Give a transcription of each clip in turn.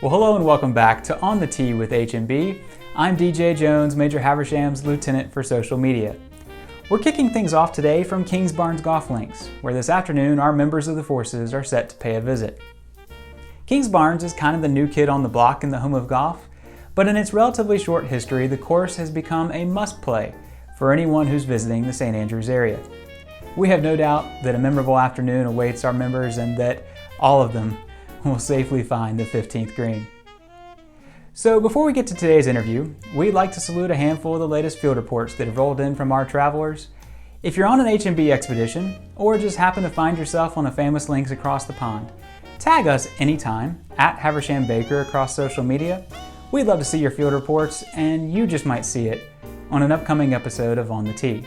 Well, hello and welcome back to On the Tee with H&B. I'm DJ Jones, Major Haversham's lieutenant for social media. We're kicking things off today from Kingsbarns Golf Links, where this afternoon our members of the forces are set to pay a visit. Kingsbarns is kind of the new kid on the block in the home of golf, but in its relatively short history, the course has become a must-play for anyone who's visiting the St. Andrews area. We have no doubt that a memorable afternoon awaits our members and that all of them will safely find the 15th green. So before we get to today's interview, we'd like to salute a handful of the latest field reports that have rolled in from our travelers. If you're on an H&B expedition, or just happen to find yourself on the famous links across the pond, tag us anytime at Haversham Baker across social media. We'd love to see your field reports, and you just might see it on an upcoming episode of On the Tee.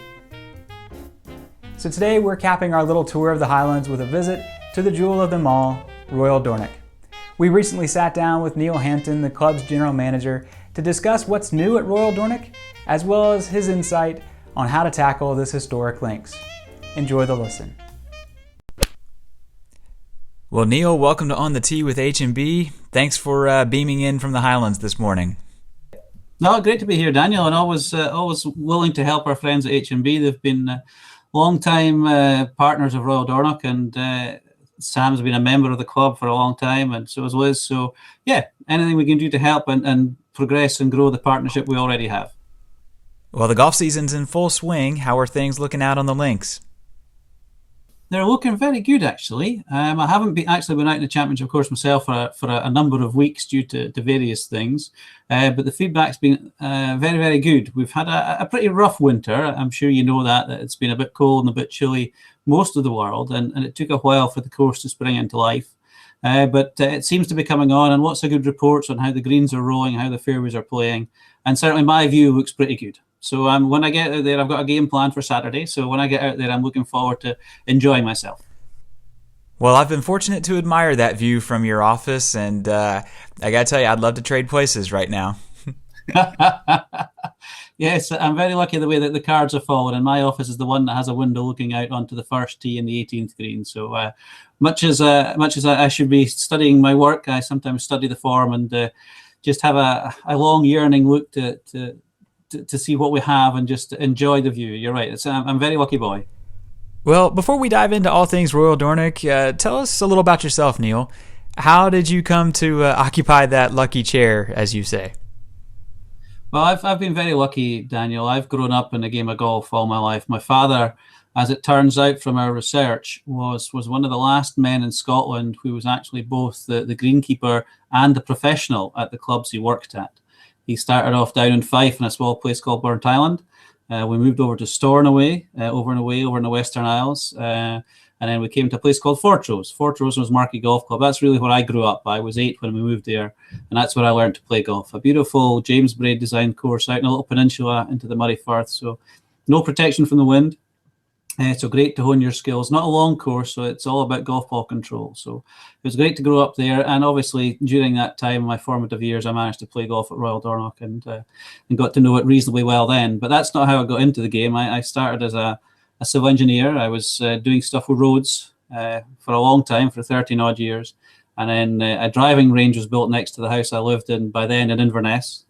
So today we're capping our little tour of the Highlands with a visit to the jewel of them all, Royal Dornoch. We recently sat down with Neil Hampton, the club's general manager, to discuss what's new at Royal Dornoch, as well as his insight on how to tackle this historic links. Enjoy the listen. Well, Neil, welcome to On the Tee with H&B. Thanks for beaming in from the Highlands this morning. No, great to be here, Daniel, and always willing to help our friends at H&B. They've been long-time partners of Royal Dornoch, and Sam's been a member of the club for a long time, and so has Liz. So, yeah, anything we can do to help and progress and grow the partnership we already have. Well, the golf season's in full swing. How are things looking out on the links? They're looking very good, actually. I haven't been out in the championship course myself for a number of weeks due to various things, but the feedback's been very, very good. We've had a pretty rough winter. I'm sure you know that it's been a bit cold and a bit chilly most of the world, and it took a while for the course to spring into life. But it seems to be coming on, and lots of good reports on how the greens are rolling, how the fairways are playing, and certainly my view looks pretty good. So when I get out there, I've got a game planned for Saturday. So when I get out there, I'm looking forward to enjoying myself. Well, I've been fortunate to admire that view from your office, and I got to tell you, I'd love to trade places right now. Yes, I'm very lucky the way that the cards are falling, and my office is the one that has a window looking out onto the first tee and the 18th green. So much as I should be studying my work, I sometimes study the form and just have a long yearning look to see what we have and just enjoy the view. You're right. I'm a very lucky boy. Well, before we dive into all things Royal Dornoch, tell us a little about yourself, Neil. How did you come to occupy that lucky chair, as you say? Well, I've been very lucky, Daniel. I've grown up in the game of golf all my life. My father, as it turns out from our research, was one of the last men in Scotland who was actually both the greenkeeper and the professional at the clubs he worked at. He started off down in Fife in a small place called Burnt Island. We moved over to Stornoway, over in the Western Isles. And then we came to a place called Fortrose. Fortrose was Marquee Golf Club. That's really where I grew up. I was 8 when we moved there. And that's where I learned to play golf. A beautiful James Braid designed course out in a little peninsula into the Murray Firth. So no protection from the wind. So great to hone your skills. Not a long course, so it's all about golf ball control. So it was great to grow up there. And obviously, during that time, my formative years, I managed to play golf at Royal Dornoch and got to know it reasonably well then. But that's not how I got into the game. I started as a civil engineer. I was doing stuff with roads for a long time, for 13 odd years. And then a driving range was built next to the house I lived in by then in Inverness.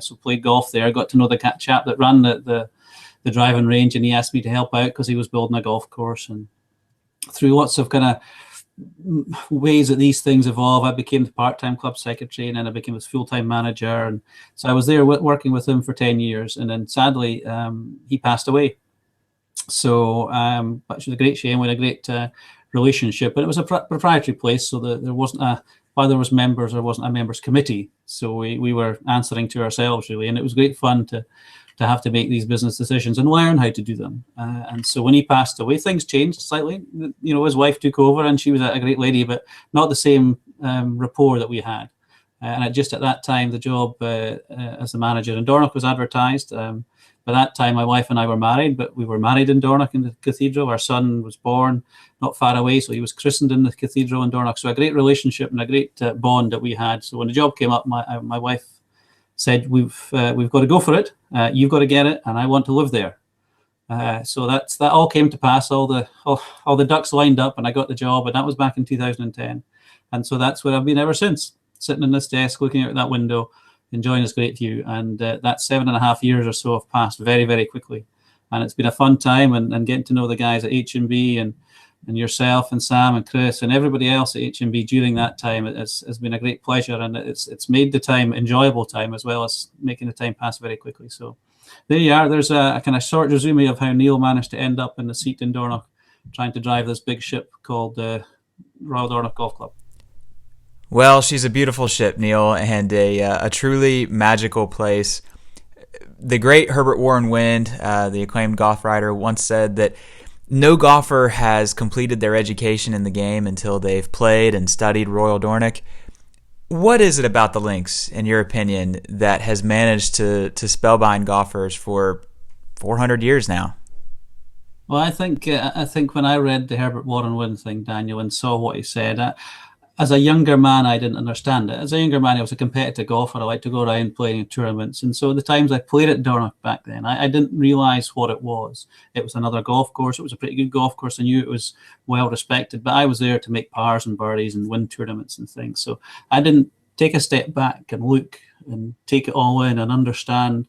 So played golf there. Got to know the chap that ran the driving range, and he asked me to help out because he was building a golf course. And through lots of kind of ways that these things evolve, I became the part-time club secretary, and then I became his full-time manager. And so I was there working with him for 10 years. And then sadly, he passed away. So which was a great shame. We had a great relationship, and it was a proprietary place, so there wasn't while there was members, there wasn't a members committee. So we were answering to ourselves really, and it was great fun to have to make these business decisions and learn how to do them. And so when he passed away, things changed slightly. You know, his wife took over, and she was a great lady, but not the same rapport that we had. And just at that time, the job as the manager in Dornoch was advertised. By that time, my wife and I were married, but we were married in Dornoch in the cathedral. Our son was born not far away, so he was christened in the cathedral in Dornoch. So a great relationship and a great bond that we had. So when the job came up, my wife said, we've got to go for it. You've got to get it, and I want to live there. So that all came to pass. All the ducks lined up, and I got the job, and that was back in 2010. And so that's where I've been ever since. sitting in this desk, looking out that window, enjoying this great view. And that 7.5 years or so have passed very, very quickly. And it's been a fun time, and getting to know the guys at H&B and yourself and Sam and Chris and everybody else at H&B during that time has been a great pleasure, and it's made the time enjoyable time as well as making the time pass very quickly. So there you are. There's a kind of short resume of how Neil managed to end up in the seat in Dornoch trying to drive this big ship called Royal Dornoch Golf Club. Well, she's a beautiful ship, Neil, and a truly magical place. The great Herbert Warren Wind, the acclaimed golf writer, once said that no golfer has completed their education in the game until they've played and studied Royal Dornoch. What is it about the links, in your opinion, that has managed to spellbind golfers for 400 years now? Well, I think when I read the Herbert Warren Wind thing, Daniel, and saw what he said, as a younger man, I didn't understand it. As a younger man, I was a competitive golfer. I liked to go around playing in tournaments. And so the times I played at Dornoch back then, I didn't realize what it was. It was another golf course. It was a pretty good golf course. I knew it was well respected, but I was there to make pars and birdies and win tournaments and things. So I didn't take a step back and look and take it all in and understand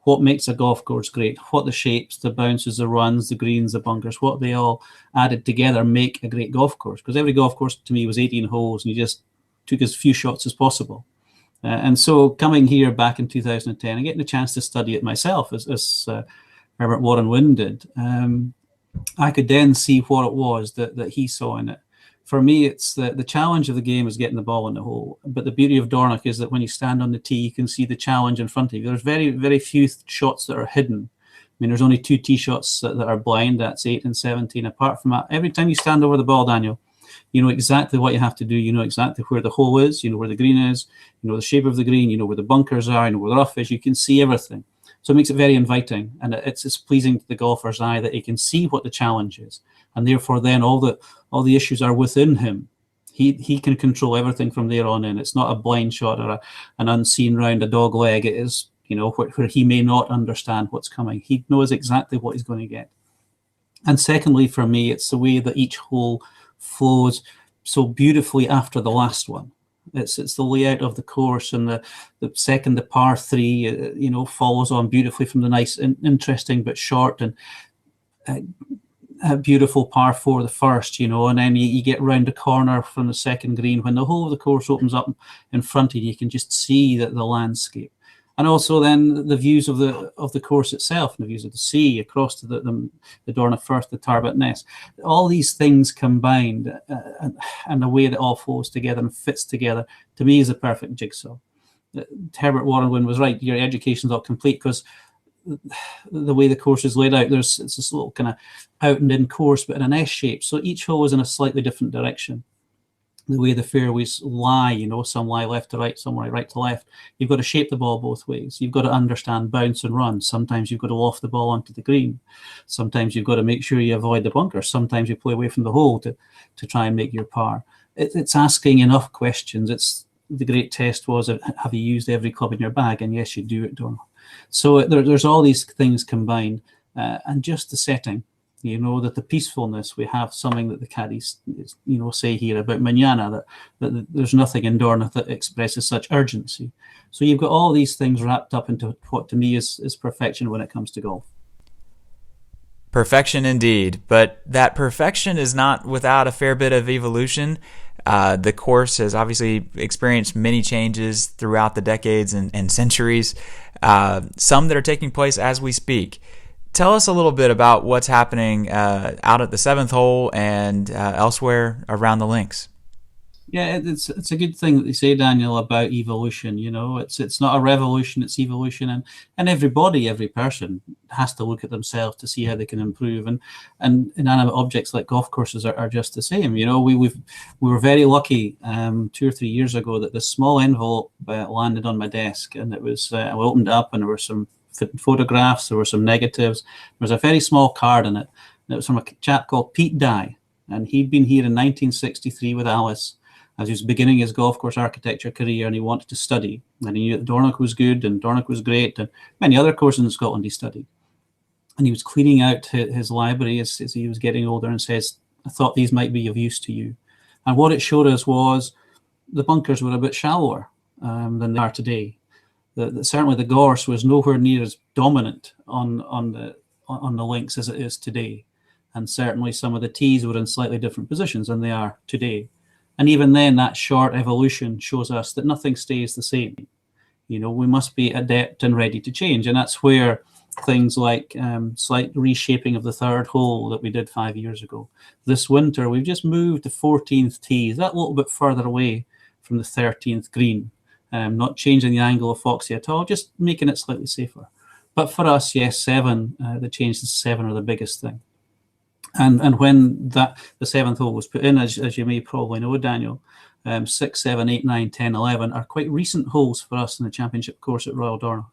what makes a golf course great, what the shapes, the bounces, the runs, the greens, the bunkers, what they all added together make a great golf course. Because every golf course to me was 18 holes and you just took as few shots as possible. And so coming here back in 2010 and getting a chance to study it myself, as Herbert Warren Wind did, I could then see what it was that he saw in it. For me, it's the challenge of the game is getting the ball in the hole. But the beauty of Dornoch is that when you stand on the tee, you can see the challenge in front of you. There's very, very few shots that are hidden. I mean, there's only 2 tee shots that are blind. That's 8 and 17. Apart from that, every time you stand over the ball, Daniel, you know exactly what you have to do. You know exactly where the hole is. You know where the green is. You know the shape of the green. You know where the bunkers are. You know where the rough is. You can see everything. So it makes it very inviting, and it's pleasing to the golfer's eye that he can see what the challenge is, and therefore then all the issues are within him. He can control everything from there on in. It's not a blind shot or an unseen round a dog leg. It is, you know, where he may not understand what's coming. He knows exactly what he's going to get. And secondly, for me, it's the way that each hole flows so beautifully after the last one. It's the layout of the course, and the second, the par 3, follows on beautifully from the nice, interesting but short and beautiful par 4, the first, and then you get round the corner from the second green. When the whole of the course opens up in front of you, you can just see the landscape. And also then the views of the course itself, and the views of the sea across to the Dornoch Firth, the Tarbot Ness. All these things combined and the way that all flows together and fits together, to me, is a perfect jigsaw. Herbert Warren Wind was right. Your education's not complete because the way the course is laid out, it's this little kind of out and in course, but in an S shape. So each hole is in a slightly different direction. The way the fairways lie, some lie left to right, some lie right to left. You've got to shape the ball both ways. You've got to understand bounce and run. Sometimes you've got to loft the ball onto the green. Sometimes you've got to make sure you avoid the bunker. Sometimes you play away from the hole to try and make your par. It's asking enough questions. The great test was, have you used every club in your bag? And yes, you do at Dornoch. So there's all these things combined, and just the setting. That the peacefulness, we have something that the caddies, say here about Manana, that there's nothing in Dornoch that expresses such urgency. So you've got all these things wrapped up into what to me is perfection when it comes to golf. Perfection indeed, but that perfection is not without a fair bit of evolution. The course has obviously experienced many changes throughout the decades and centuries, some that are taking place as we speak. Tell us a little bit about what's happening out at the 7th hole and elsewhere around the links. Yeah, it's a good thing that they say, Daniel, about evolution. It's not a revolution, it's evolution, and every person has to look at themselves to see how they can improve. And inanimate objects like golf courses are just the same. We were very lucky 2 or 3 years ago that this small envelope landed on my desk, and it was I opened it up and there were some photographs, there were some negatives. There was a very small card in it, and it was from a chap called Pete Dye, and he'd been here in 1963 with Alice as he was beginning his golf course architecture career, and he wanted to study, and he knew that Dornoch was good and Dornoch was great, and many other courses in Scotland he studied. And he was cleaning out his library as he was getting older, and says, I thought these might be of use to you. And what it showed us was the bunkers were a bit shallower than they are today. Certainly the gorse was nowhere near as dominant on the links as it is today, and certainly some of the tees were in slightly different positions than they are today. And even then, that short evolution shows us that nothing stays the same. We must be adept and ready to change, and that's where things like slight reshaping of the third hole that we did 5 years ago. This winter, we've just moved the 14th tee that little bit further away from the 13th green, not changing the angle of Foxy at all, just making it slightly safer. But for us, yes, the change to 7 are the biggest thing. And when the 7th hole was put in, as you may probably know, Daniel, 6, 7, 8, 9, 10, 11 are quite recent holes for us in the championship course at Royal Dornoch.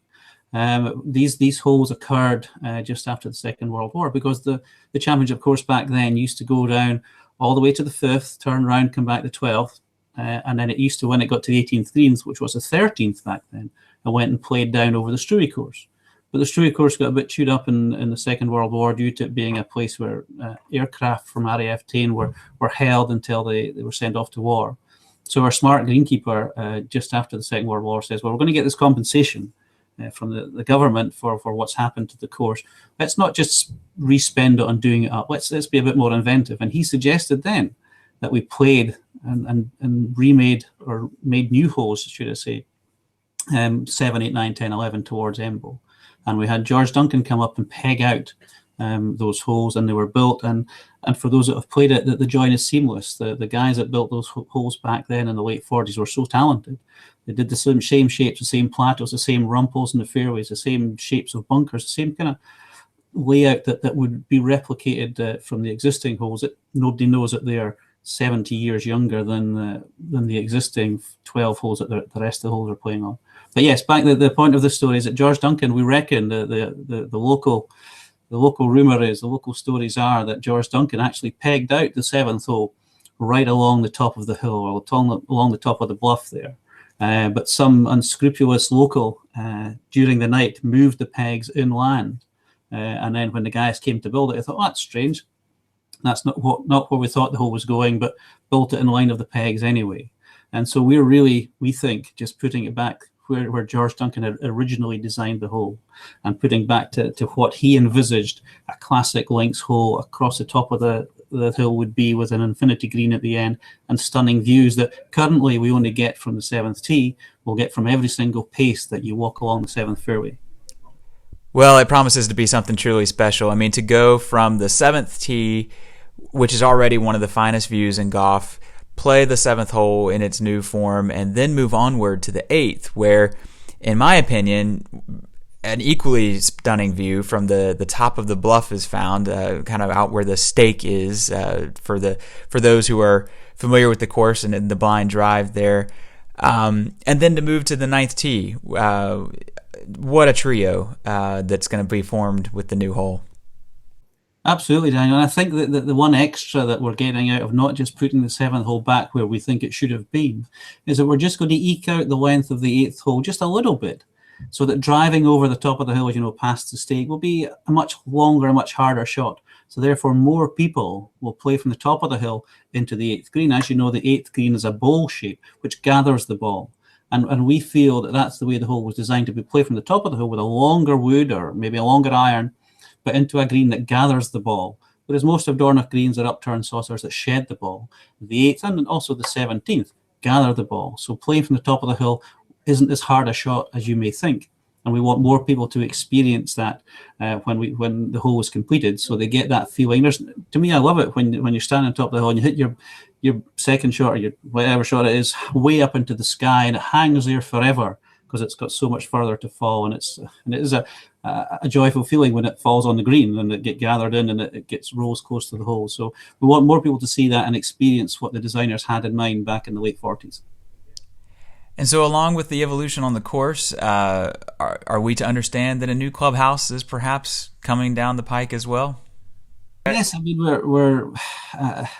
These holes occurred just after the Second World War, because the championship course back then used to go down all the way to the 5th, turn around, come back to 12th, and then it used to, when it got to the 18th greens, which was the 13th back then, and went and played down over the Struy course. But the Struy course got a bit chewed up in the Second World War due to it being a place where aircraft from RAF Tain were held until they were sent off to war. So our smart greenkeeper, just after the Second World War, says, well, we're going to get this compensation from the government for what's happened to the course. Let's not just re-spend it on doing it up. Let's be a bit more inventive. And he suggested then that we played and remade, or made new holes, should I say, 7, 8, 9, 10, 11 towards Embo. And we had George Duncan come up and peg out those holes, and they were built. And for those that have played it, the join is seamless. The guys that built those holes back then in the late 40s were so talented. They did the same shapes, the same plateaus, the same rumples in the fairways, the same shapes of bunkers, the same kind of layout that would be replicated from the existing holes. That nobody knows that they are 70 years younger than the existing 12 holes that the rest of the holes are playing on. But yes, back the point of the story is that George Duncan, we reckon the local rumor is, the local stories are that George Duncan actually pegged out the 7th hole right along the top of the hill, or along the top of the bluff there. But some unscrupulous local during the night moved the pegs inland, and then when the guys came to build it, they thought, oh, that's strange. That's not where we thought the hole was going, but built it in line of the pegs anyway. And so we think, just putting it back where George Duncan had originally designed the hole, and putting back to what he envisaged a classic links hole across the top of the hill would be, with an infinity green at the end and stunning views that currently we only get from the 7th tee. We'll get from every single pace that you walk along the 7th fairway. Well, it promises to be something truly special. I mean, to go from the 7th tee, which is already one of the finest views in golf, play the 7th hole in its new form, and then move onward to the 8th, where, in my opinion, an equally stunning view from the top of the bluff is found, kind of out where the stake is, for those who are familiar with the course and the blind drive there. And then to move to the 9th tee. What a trio that's going to be formed with the new hole. Absolutely, Daniel. And I think that the one extra that we're getting out of not just putting the 7th hole back where we think it should have been is that we're just going to eke out the length of the 8th hole just a little bit, so that driving over the top of the hill, past the stake, will be a much longer, a much harder shot. So therefore, more people will play from the top of the hill into the 8th green. As you know, the 8th green is a bowl shape, which gathers the ball. And we feel that that's the way the hole was designed, to be played from the top of the hill with a longer wood, or maybe a longer iron, but into a green that gathers the ball. Whereas most of Dornoch greens are upturned saucers that shed the ball. The 8th and also the 17th gather the ball. So playing from the top of the hill isn't as hard a shot as you may think. And we want more people to experience that when the hole is completed, so they get that feeling. To me, I love it when you're standing on top of the hill and you hit your second shot, or your whatever shot it is, way up into the sky, and it hangs there forever because it's got so much further to fall. And it is a joyful feeling when it falls on the green and it gets gathered in and it gets rolls close to the hole. So we want more people to see that and experience what the designers had in mind back in the late 40s. And so, along with the evolution on the course, are we to understand that a new clubhouse is perhaps coming down the pike as well? Yes, I mean, we're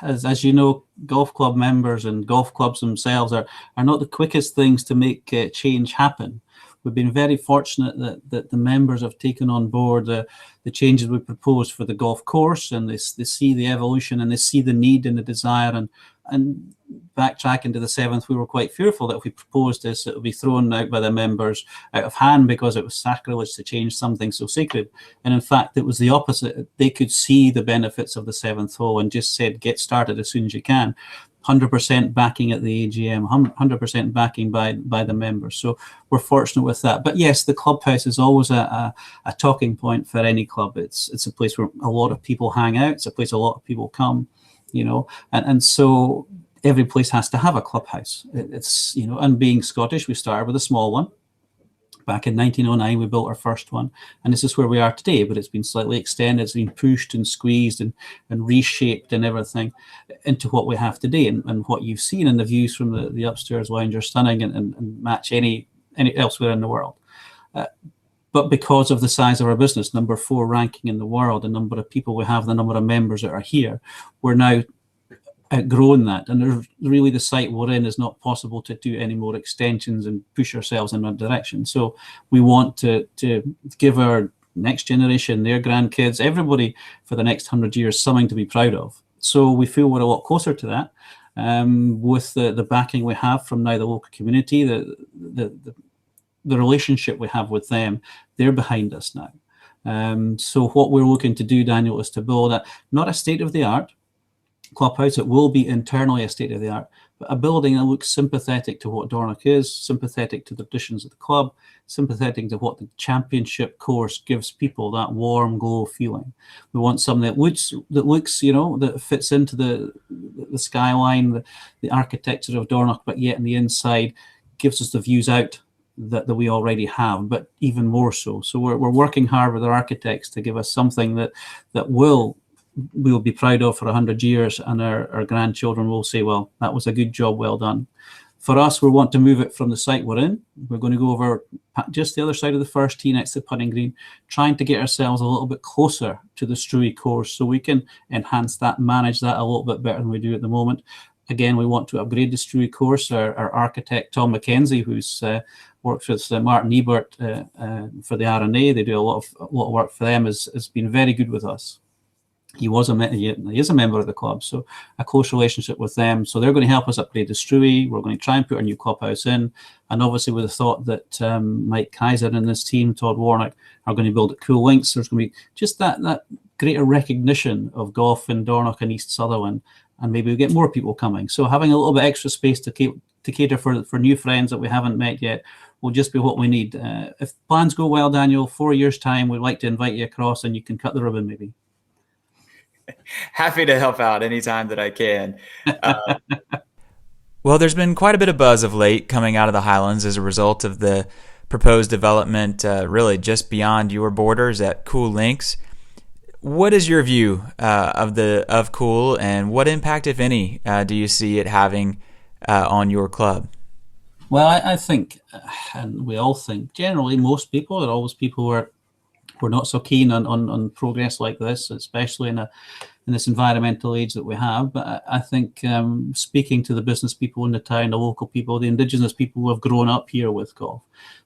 as you know, golf club members and golf clubs themselves are not the quickest things to make change happen. we've been very fortunate that the members have taken on board the changes we proposed for the golf course, and they see the evolution and they see the need and the desire. And backtracking to the 7th, we were quite fearful that if we proposed this, it would be thrown out by the members out of hand because it was sacrilege to change something so sacred. And in fact, it was the opposite. They could see the benefits of the 7th hole and just said, get started as soon as you can. 100% backing at the AGM, 100% backing by the members. So we're fortunate with that. But yes, the clubhouse is always a talking point for any club. It's a place where a lot of people hang out. It's a place a lot of people come, and so every place has to have a clubhouse. It's, and being Scottish, we started with a small one. Back in 1909, we built our first one, and this is where we are today, but it's been slightly extended, it's been pushed and squeezed and reshaped and everything into what we have today. And what you've seen in the views from the upstairs lounge are stunning and match any elsewhere in the world. But because of the size of our business, number 4 ranking in the world, the number of people we have, the number of members that are here, we're now outgrown that, and there's really the site we're in is not possible to do any more extensions and push ourselves in that direction. So we want to give our next generation, their grandkids, everybody for the next 100 years something to be proud of. So we feel we're a lot closer to that with the backing we have from now the local community, the relationship we have with them. They're behind us now. So what we're looking to do, Daniel, is to build not a state-of-the-art clubhouse. It will be internally a state-of-the-art, but a building that looks sympathetic to what Dornoch is, sympathetic to the traditions of the club, sympathetic to what the championship course gives people, that warm glow feeling. We want something that looks, that fits into the skyline, the architecture of Dornoch, but yet in the inside gives us the views out that we already have, but even more so. So we're working hard with our architects to give us something that we'll be proud of for 100 years, and our grandchildren will say, well, that was a good job, well done. For us, we want to move it from the site we're in. We're going to go over just the other side of the first tee next to the putting green, trying to get ourselves a little bit closer to the Struy course so we can enhance that, manage that a little bit better than we do at the moment. Again, we want to upgrade the Struy course. Our architect, Tom McKenzie, who's works with Martin Ebert for the R&A, they do a lot of work for them, has been very good with us. He is a member of the club, so a close relationship with them. So they're going to help us upgrade the Struy. We're going to try and put our new clubhouse in, and obviously with the thought that Mike Kaiser and this team, Todd Warnock, are going to build at Cool Links. There's going to be just that greater recognition of golf in Dornoch and East Sutherland, and maybe we get more people coming. So having a little bit extra space to cater for new friends that we haven't met yet will just be what we need. If plans go well, Daniel, 4 years' time, we'd like to invite you across, and you can cut the ribbon maybe. Happy to help out anytime that I can. Well, there's been quite a bit of buzz of late coming out of the Highlands as a result of the proposed development really just beyond your borders at Cool Links. What is your view of Cool, and what impact, if any, do you see it having on your club? Well, I think, and we all think, generally most people, there are always people who are we're not so keen on progress like this, especially in this environmental age that we have. But I think speaking to the business people in the town, the local people, the indigenous people who have grown up here with golf,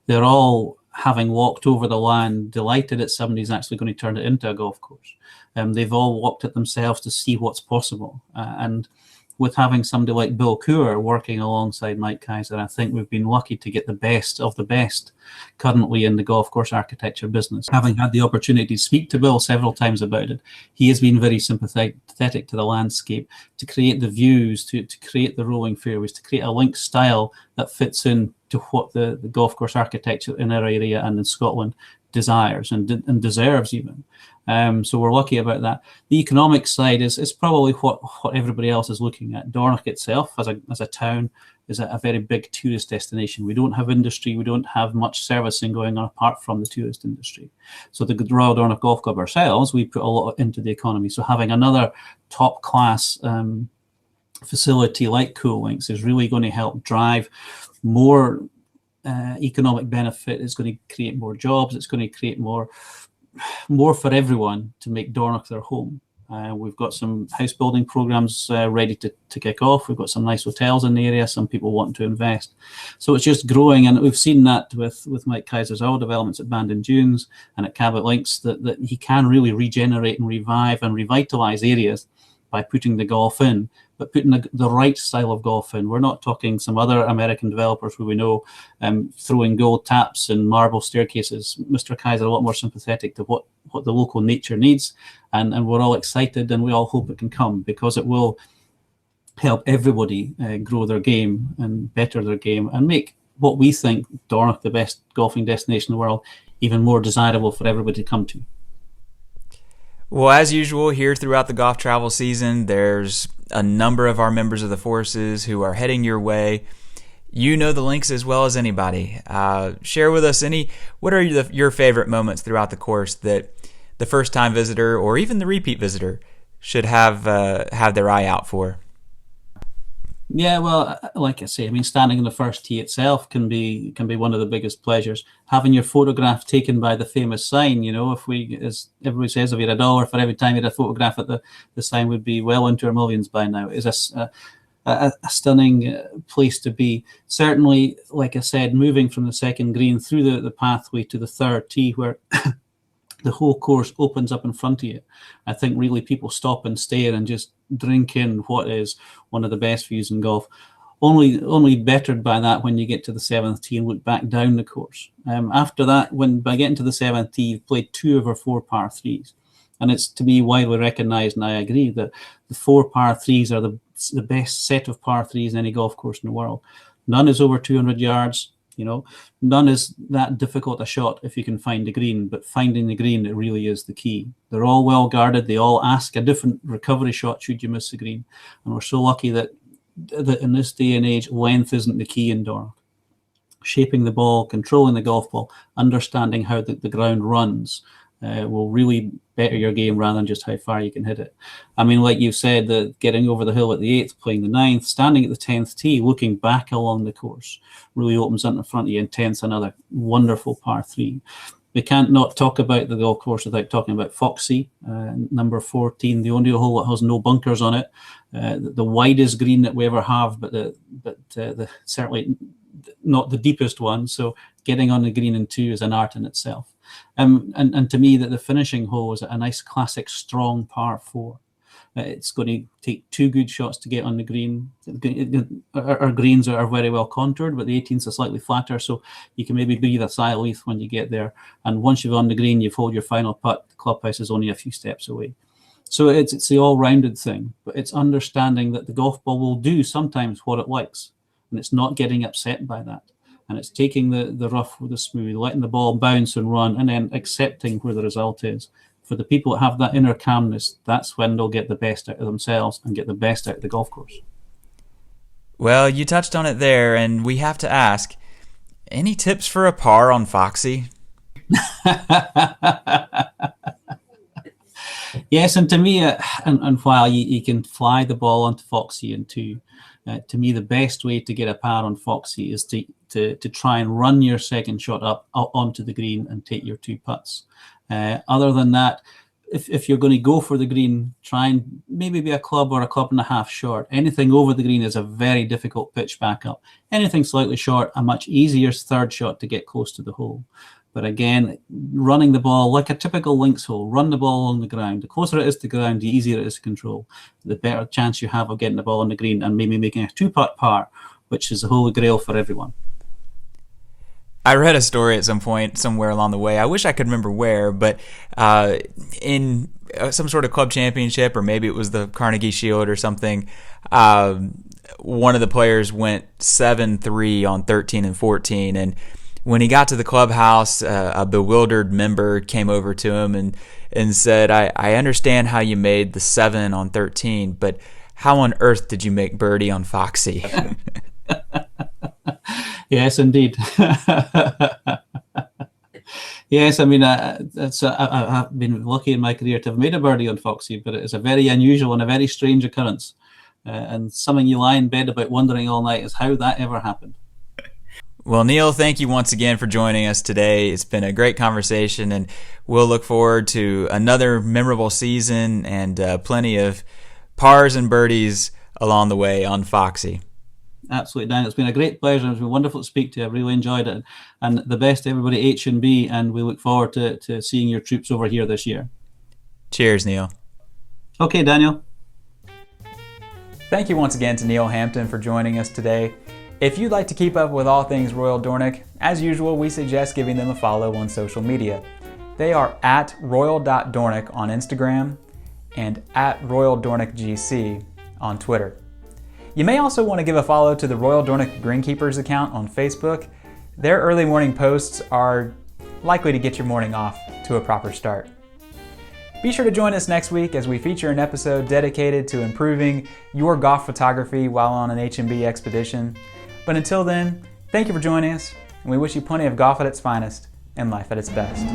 they're all, having walked over the land, delighted that somebody's actually going to turn it into a golf course. They've all walked it themselves to see what's possible. And with having somebody like Bill Coor working alongside Mike Kaiser, I think we've been lucky to get the best of the best currently in the golf course architecture business. Having had the opportunity to speak to Bill several times about it, he has been very sympathetic to the landscape, to create the views, to create the rolling fairways, to create a link style that fits in to what the golf course architecture in our area and in Scotland desires and deserves even. So we're lucky about that. The economic side is probably what everybody else is looking at. Dornoch itself as a town is a very big tourist destination. We don't have industry, we don't have much servicing going on apart from the tourist industry. So the Royal Dornoch Golf Club ourselves, we put a lot into the economy. So having another top class facility like Cool Links is really going to help drive more economic benefit. It's going to create more jobs. It's going to create more for everyone to make Dornoch their home. We've got some house building programs ready to kick off. We've got some nice hotels in the area, some people wanting to invest. So it's just growing, and we've seen that with Mike Kaiser's oil developments at Bandon Dunes and at Cabot Links, that he can really regenerate and revive and revitalise areas by putting the golf in, but putting the right style of golf in. We're not talking some other American developers who we know throwing gold taps and marble staircases. Mr. Kaiser a lot more sympathetic to what the local nature needs, and we're all excited, and we all hope it can come, because it will help everybody grow their game and better their game and make what we think Dornoch, the best golfing destination in the world, even more desirable for everybody to come to. Well, as usual, here throughout the golf travel season, there's a number of our members of the forces who are heading your way. You know the links as well as anybody. Share with us what are your favorite moments throughout the course that the first-time visitor or even the repeat visitor should have their eye out for? Yeah, well, like I say, I mean, standing in the first tee itself can be one of the biggest pleasures. Having your photograph taken by the famous sign, as everybody says, if you had $1 for every time you had a photograph at the sign, would be well into our millions by now. It's a stunning place to be. Certainly, like I said, moving from the second green through the pathway to the third tee, where the whole course opens up in front of you. I think really people stop and stare and just drink in what is one of the best views in golf. Only bettered by that when you get to the seventh tee and look back down the course. After that, by getting to the seventh tee, you've played 2 over 4 par 3s. And it's, to me, widely recognised, and I agree, that the 4 par 3s are the best set of par 3s in any golf course in the world. None is over 200 yards. None is that difficult a shot if you can find the green, but finding the green, it really is the key. They're all well guarded. They all ask a different recovery shot should you miss the green. And we're so lucky that in this day and age, length isn't the key in Dornoch. Shaping the ball, controlling the golf ball, understanding how the ground runs will really better your game rather than just how far you can hit it. I mean, like you said, that getting over the hill at the 8th, playing the 9th, standing at the 10th tee, looking back along the course, really opens up in front of you, and 10th's another wonderful par 3. We can't not talk about the golf course without talking about Foxy, number 14, the only hole that has no bunkers on it, the widest green that we ever have, but the certainly not the deepest one. So getting on the green in 2 is an art in itself. And to me, that the finishing hole is a nice classic strong par 4. It's going to take 2 good shots to get on the green. Our greens are very well contoured, but the 18s are slightly flatter, so you can maybe breathe a sigh of relief when you get there. And once you're on the green, you've hold your final putt. The clubhouse is only a few steps away. So it's the all-rounded thing, but it's understanding that the golf ball will do sometimes what it likes, and it's not getting upset by that. And it's taking the rough with the smooth, letting the ball bounce and run, and then accepting where the result is. For the people that have that inner calmness, that's when they'll get the best out of themselves and get the best out of the golf course. Well, you touched on it there, and we have to ask, any tips for a par on Foxy? Yes, and to me, and while you can fly the ball onto Foxy in 2, to me, the best way to get a par on Foxy is to try and run your second shot up onto the green and take your 2 putts. Other than that, if you're going to go for the green, try and maybe be a club or a club and a half short. Anything over the green is a very difficult pitch back up. Anything slightly short, a much easier third shot to get close to the hole. But again, running the ball like a typical links hole, run the ball on the ground. The closer it is to the ground, the easier it is to control. The better chance you have of getting the ball on the green and maybe making a 2-putt par, which is the holy grail for everyone. I read a story at some point somewhere along the way. I wish I could remember where, but in some sort of club championship, or maybe it was the Carnegie Shield or something, one of the players went 7-3 on 13 and 14, and when he got to the clubhouse, a bewildered member came over to him and said, I understand how you made the 7 on 13, but how on earth did you make birdie on Foxy? Yes, indeed. Yes, I mean, I've been lucky in my career to have made a birdie on Foxy, but it is a very unusual and a very strange occurrence. And something you lie in bed about wondering all night is how that ever happened. Well, Neil, thank you once again for joining us today. It's been a great conversation, and we'll look forward to another memorable season and plenty of pars and birdies along the way on Foxy. Absolutely, Dan. It's been a great pleasure. It's been wonderful to speak to you. I've really enjoyed it. And the best to everybody at H&B, and we look forward to seeing your troops over here this year. Cheers, Neil. Okay, Daniel. Thank you once again to Neil Hampton for joining us today. If you'd like to keep up with all things Royal Dornoch, as usual, we suggest giving them a follow on social media. They are at royal.dornoch on Instagram and at royaldornochgc on Twitter. You may also want to give a follow to the Royal Dornoch Greenkeepers account on Facebook. Their early morning posts are likely to get your morning off to a proper start. Be sure to join us next week as we feature an episode dedicated to improving your golf photography while on an H&B expedition. But until then, thank you for joining us, and we wish you plenty of golf at its finest and life at its best.